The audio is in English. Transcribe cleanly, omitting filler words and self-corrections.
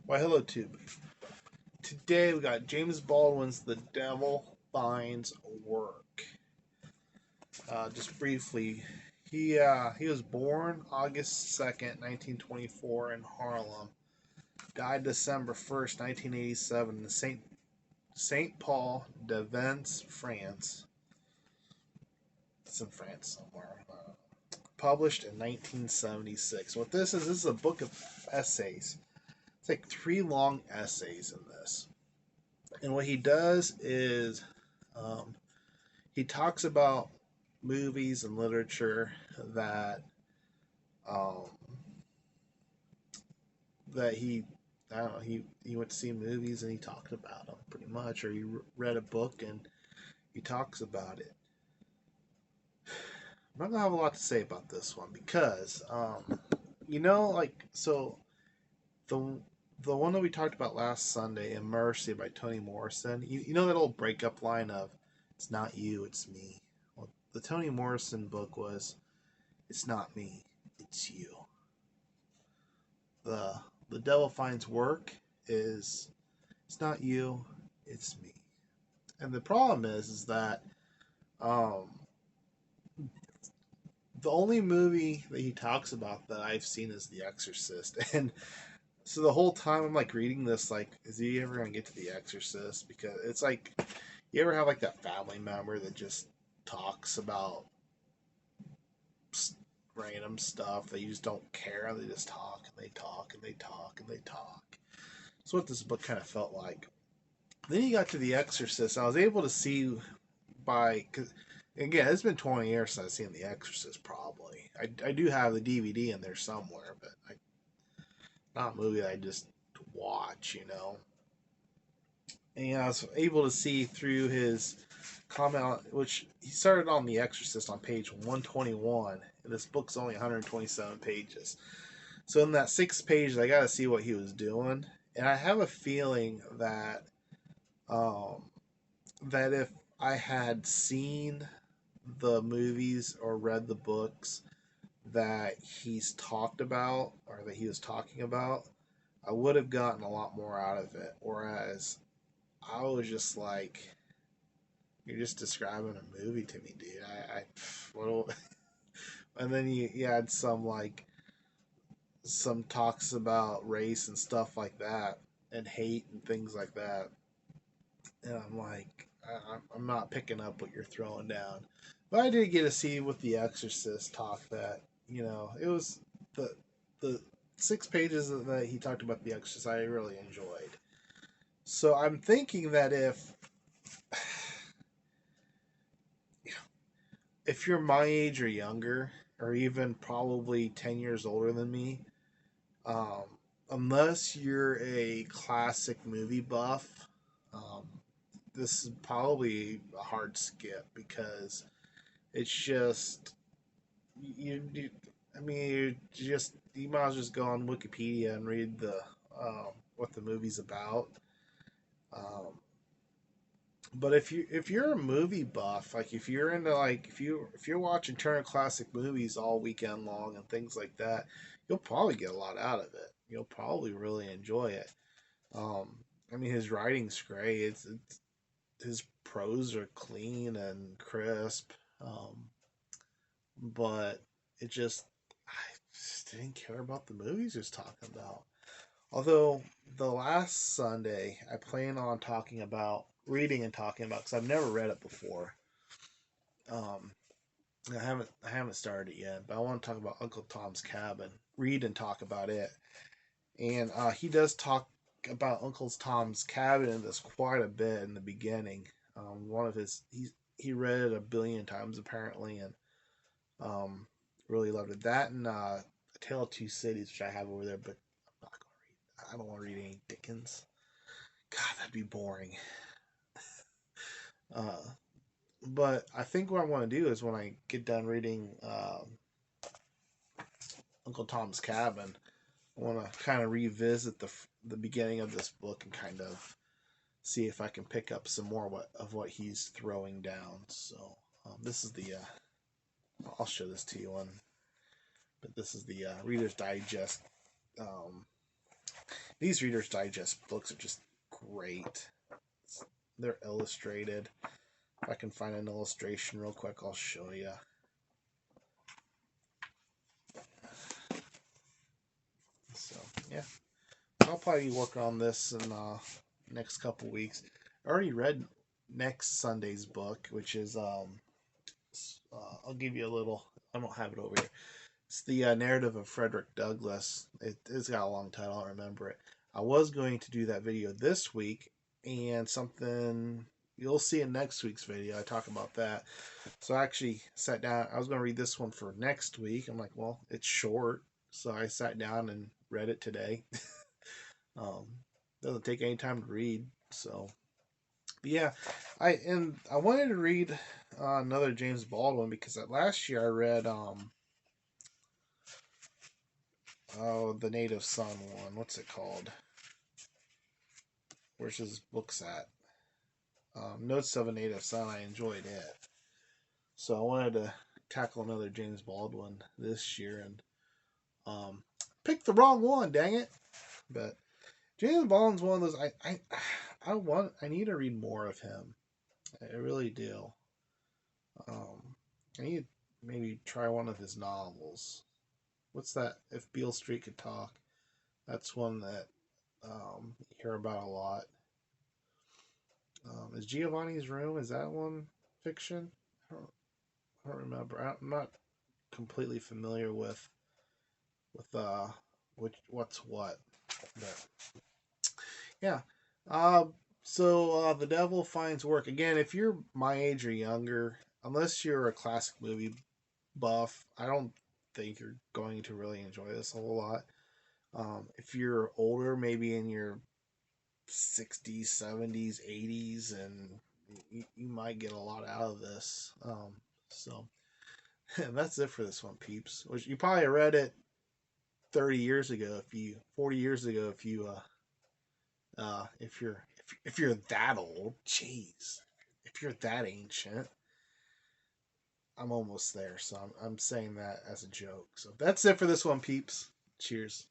Why, hello, Tube. Today we got James Baldwin's The Devil Finds Work. Just briefly, he was born August 2nd, 1924 in Harlem. Died December 1st, 1987 in Saint Paul de Vence, France. It's in France somewhere. Published in 1976. What this is a book of essays. It's like 3 long essays in this. And what he does is he talks about movies and literature that um, that he I don't know he went to see movies and he talked about them pretty much, or he read a book and he talks about it. I'm not gonna have a lot to say about this one because so the the one that we talked about last Sunday, in Mercy by Toni Morrison. You know that old breakup line of "It's not you, it's me." Well, the Toni Morrison book was "It's not me, it's you." The The Devil Finds Work is "It's not you, it's me." And the problem is that um, the only movie that he talks about that I've seen is The Exorcist, and so the whole time I'm like reading this, like, is he ever gonna get to The Exorcist? Because it's like, you ever have like that family member that just talks about random stuff that you just don't care? They just talk and they talk and they talk and they talk. That's what this book kind of felt like. Then you got to The Exorcist. I was able to see cause again, it's been 20 years since I've seen The Exorcist. Probably, I do have the DVD in there somewhere, but not a movie that I just watch, And I was able to see through his comment, which he started on The Exorcist on page 121, and this book's only 127 pages. So in that 6 pages, I got to see what he was doing, and I have a feeling um, that if I had seen the movies or read the books that he's talked about or that he was talking about, I would have gotten a lot more out of it. Whereas I was just like, "You're just describing a movie to me, dude." What? And then you had some talks about race and stuff like that, and hate and things like that, and I'm like, I'm not picking up what you're throwing down. But I did get to see with The Exorcist talk that it was the 6 pages that he talked about The Exorcist I really enjoyed. So I'm thinking that if you're my age or younger, or even probably 10 years older than me, um, unless you're a classic movie buff, um, this is probably a hard skip because it's just you I mean, you might as well just go on Wikipedia and read the what the movie's about. Um, but if you're a movie buff, like if you're into if you're watching Turner Classic Movies all weekend long and things like that, you'll probably get a lot out of it. You'll probably really enjoy it. Um, I mean, his writing's great. It's his prose are clean and crisp. But I just didn't care about the movies he was talking about. Although the last Sunday I plan on talking about reading and talking about, because I've never read it before. Um, I haven't started it yet, but I want to talk about Uncle Tom's Cabin. Read and talk about it, and he does talk about Uncle Tom's Cabin in this quite a bit in the beginning. One of he read it a billion times apparently, and um, really loved it. That and A Tale of Two Cities, which I have over there, but I'm not gonna read. I don't want to read any Dickens. God, that'd be boring. Uh, but I think what I want to do is when I get done reading Uncle Tom's Cabin, I want to kind of revisit the beginning of this book and kind of see if I can pick up some more of what he's throwing down. So this is the I'll show this to you but this is the Reader's Digest. Um, These Reader's Digest books are just great. They're illustrated. If I can find an illustration real quick, I'll show you. So, yeah. I'll probably work on this in next couple weeks. I already read next Sunday's book, which is I'll give you a little. I don't have it over here. It's the narrative of Frederick Douglass. It's got a long title. I don't remember it. I was going to do that video this week, and something you'll see in next week's video. I talk about that. So I actually sat down. I was going to read this one for next week. I'm like, well, it's short, so I sat down and read it today. Doesn't take any time to read, so but yeah. I wanted to read another James Baldwin because last year I read the Native Son one. What's it called? Where's his books at? Notes of a Native Son. I enjoyed it, so I wanted to tackle another James Baldwin this year and picked the wrong one. Dang it! But James Baldwin's one of those I need to read more of him. I really do. I need to maybe try one of his novels. What's that? If Beale Street Could Talk. That's one that you hear about a lot. Is Giovanni's Room? Is that one fiction? I don't remember. I'm not completely familiar with what's what. But yeah. The Devil Finds Work. Again, if you're my age or younger, unless you're a classic movie buff, I don't think you're going to really enjoy this a whole lot. If you're older, maybe in your 60s, 70s, 80s, and you might get a lot out of this. So that's it for this one, peeps. Which you probably read it 30 years ago, 40 years ago, if you're that old. Jeez, if you're that ancient. I'm almost there, so I'm saying that as a joke. So that's it for this one, peeps. Cheers.